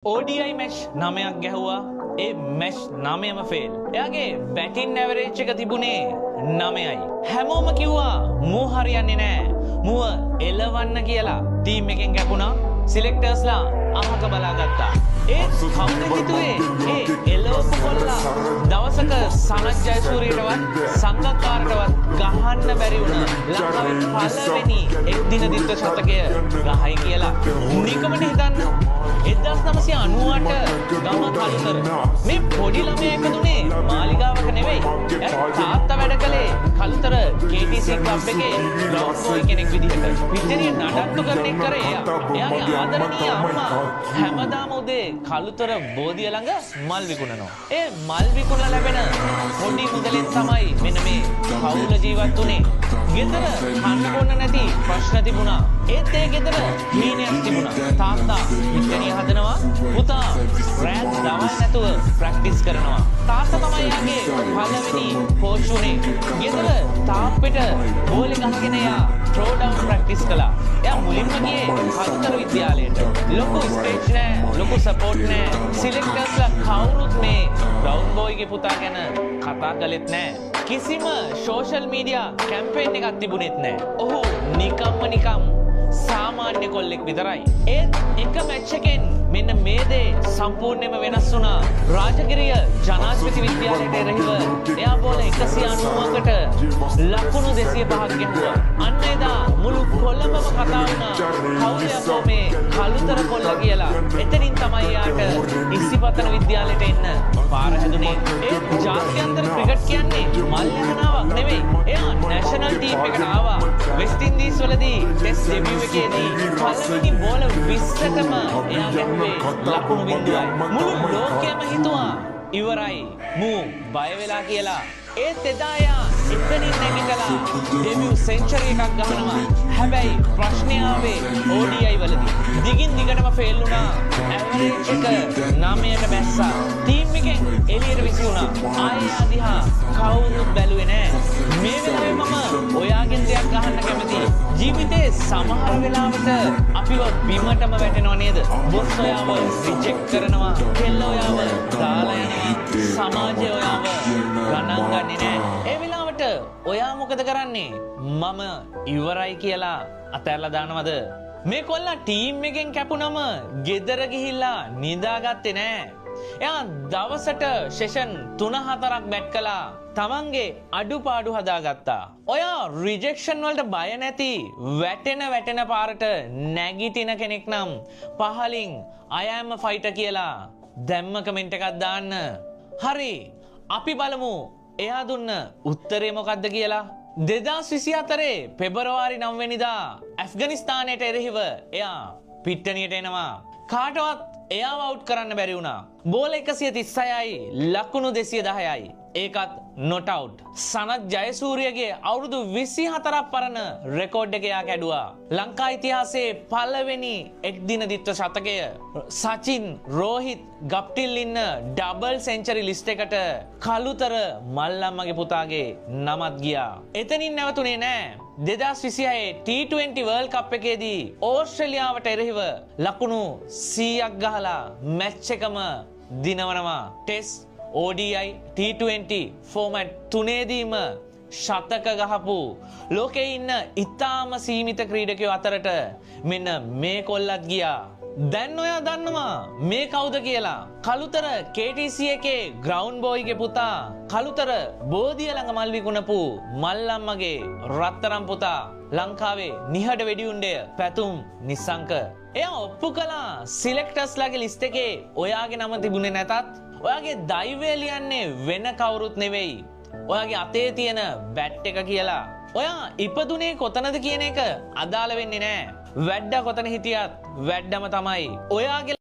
ODI match 9ක් ගැහුවා. ඒ match 9ම fail. එයාගේ batting average එක තිබුණේ 9යි. හැමෝම කිව්වා මූ හරියන්නේ නැහැ. මූව එලවන්න කියලා ටීම් එකෙන් කැපුණා. සිලෙක්ටර්ස්ලා අහක බලාගත්තා. ඒ කවුද හිතුවේ ඒ එලවපු කොල්ලා දවසක සනත් ජයසූරියටවත් සංගක්කාරටවත් ගහන්න බැරි වුණ ලංකාවේ පළවෙනි එක් දින දිත්ත ශතකය ගහයි කියලා. නිකමට හිතන්න 1998 ගම කලුතර මේ පොඩි ළමයා ඉපදුනේ මාලිගාවක නෙවෙයි. තාත්තා වැඩ කළේ කලුතර KTC ක්ලබ් එකේ ග්‍රවුන්ඩ් බෝයි කෙනෙක් විදිහට. පිටරිය නඩත්තු කරන එක කරේ එයා. එයාගේ ආදරණීය අම්මා හැමදාම උදේ කලුතර බෝධිය ළඟ මල් විකුණනවා. ඒ මල් විකුණලා ලැබෙන පොඩි මුදලෙන් තමයි මෙන්න මේ පවුල ජීවත් වුනේ. ගෙදර කන්න බොන්න නැති ප්‍රශ්න තිබුණා. ඒත් ඒ ගෙදර හීනයක් තිබුණා. තාත්තා පිටරිය හදනවා, පුතා රෑත් දවල් නැතුව ප්‍රැක්ටිස් කරනවා. තාත්තා තමයි යාගේ පළවෙනි කෝච් උනේ. ගෙදර තාප්පෙට බෝලේ ගහගෙන යා ත්‍රෝ ඩවුන් ප්‍රැක්ටිස් කළා. එයා මුලින්ම ගියේ කලුතර විද්‍යාලයට. ලොකු ස්ටේජ් නෑ, ලොකු සපෝට් නෑ. සිලෙක්ටර්ස්ලා කවුරුත් මේ ග්‍රවුන්ඩ් බෝයිගේ පුතා ගැන කතා කළෙත් නෑ. කිසිම සෝෂල් මීඩියා කැම්පේන් එකක් තිබුණෙත් නෑ. ඔහු නිකම් සාමාන්‍ය කොල්ලෙක් විතරයි. ඒත් එක මැච් එකෙන් මෙන්න මේ දේ සම්පූර්ණයෙන්ම වෙනස් වුණා. රාජගිරිය ජනාධිපති විද්‍යාලයට එරෙහිව එයා බෝල 190කට ලකුණු 205ක් ගැහුවා. අන්න එදා මුළු කොළඹම කතා වුණා. කවුද යකෝ මේ කලුතර කොල්ල කියලා. එතනින් තමයි යාට ඉසිපතන විද්‍යාලයට එන්න පාර හැදුනේ. ඒ ජාත්‍යන්තර ක්‍රිකට් කියන්නේ මල් යහනාවක් නෙවෙයි. එයා නැෂනල් ටීම් එකට ආවා. වෙස්ට් ඉන්දීස් වලදී ටෙස්ට් ඩෙබියු එකේදී පළවෙනි බෝල 20කම එයා ගැහුවේ ලකුණු බිඳුවයි. මුළු ලෝකයම හිතුවා ඉවරයි මූ බය වෙලා කියලා. ඒත් එදා එයා එතනින් නැගිටලා ඩෙබියු සෙන්චරි එකක් ගහනවා. හැබැයි ප්‍රශ්නේ ආවේ ODI වලදී. දිගින් දිගටම ෆේල් වුණා. ඇවරේජ් එක 9ට බැස්සා. ටීම් එකෙන් එළියට විසි වුණා. ආයෙ ආදිහා කවුරුත් බැලුවේ නෑ. මේ වෙලාවේ මම ඔයාගෙන් දෙයක් අහන්න කැමතියි. ජීවිතේ සමහර වෙලාවට අපිව බිමටම වැටෙනව නේද? බොස් ඔයාව රිජෙක්ට් කරනවා. කෙල්ල ඔයාව දාලා යනවා. සමාජය ඔයාව ගණන් ගන්නේ නෑ. ඒ වෙලාවට ඔයා මොකද කරන්නේ? මම ඉවරයි කියලා අතහැරලා දානවද? මේ කොල්ලා ටීම් එකෙන් කැපුණම ගෙදර ගිහිල්ලා නිදාගත්තේ නෑ. එයා දවසට සෙෂන් 3-4ක් බැට් කළා. තමන්ගේ අඩුපාඩු හදාගත්තා. ඔයා රිජෙක්ෂන් වලට බය නැති වැටෙන පාරට නැගිටින කෙනෙක් නම් පහලින් I am a fighter කියලා දැම්ම කමෙන්ට් එකක් දාන්න. හරි, අපි බලමු එයා දුන්න උත්තරේ මොකක්ද කියලා. 2024 පෙබරවාරි 9 වෙනිදා ඇෆ්ගනිස්තානයට එරෙහිව එයා පිට්ටනියට එනවා. කාටවත් එයාව අවුට් කරන්න බැරි වුණා. බෝල 136යි, ලකුණු 210යි. ඒකත් not out. සනත් ජයසූරියගේ අවුරුදු 24ක් පරණ රෙකෝඩ් එක එයා කැඩුවා. ලංකා ඉතිහාසයේ පළවෙනි එක් දින දිත්ව ශතකය සචින්, රෝහිත්, ගප්ටිල් ඉන්න ඩබල් සෙන්චරි ලිස්ට් එකට කලුතර මල්ලම්මගේ පුතාගේ නමත් ගියා. එතනින් නැවතුනේ නෑ. 2026 T20 World Cup එකේදී ඕස්ට්‍රේලියාවට එරෙහිව ලකුණු 100ක් ගහලා මැච් එකම දිනවනවා. ටෙස්ට්, ODI, T20 ෆෝමැට් තුනේදීම ශතක ගහපු ලෝකේ ඉන්න ඉතාම සීමිත ක්‍රීඩකයෝ අතරට මෙන්න මේ කොල්ලත් ගියා. දැන් ඔයා දන්නවා මේ කවුද කියලා? කලුතර KTC එකේ ග්‍රවුන්ඩ් බෝයිගේ පුතා, කලුතර බෝධිය ළඟ මල් විකුණපු මල්ලම්මගේ රත්තරන් පුතා, ලංකාවේ නිහඬ වෙඩිඋණ්ඩය පැතුම් නිසංක. එයා ඔප්පු කළා සිලෙක්ටර්ස්ලාගේ ලිස්ට් එකේ ඔයාගේ නම තිබුණේ නැතත් ඔයාගේ දෛවය ලියන්නේ වෙන කවුරුත් නෙවෙයි, ඔයාගේ අතේ තියෙන බැට් එක කියලා. ඔයා ඉපදුනේ කොතනද කියන එක අදාළ වෙන්නේ නෑ. වැඩ කොතන හිටියත් වැඩම තමයි. ඔයාගේ